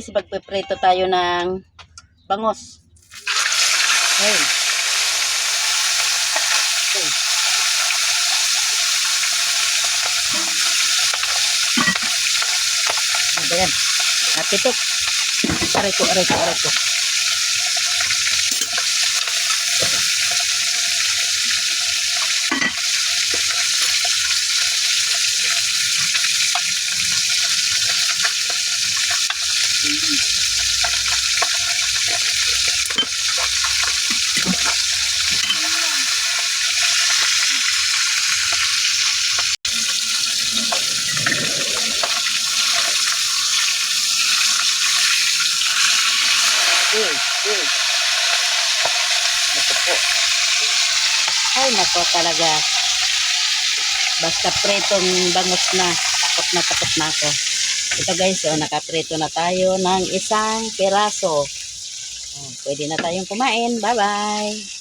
guys, magpiprito tayo ng bangos. Okay. Okay. Ano yan? Napitok. Aray ko. Naku po. Ay, nako talaga. Basta pritong bangus na. Takot na ako. Ito guys, nakaprito na tayo ng isang piraso. Pwede na tayong kumain. Bye-bye.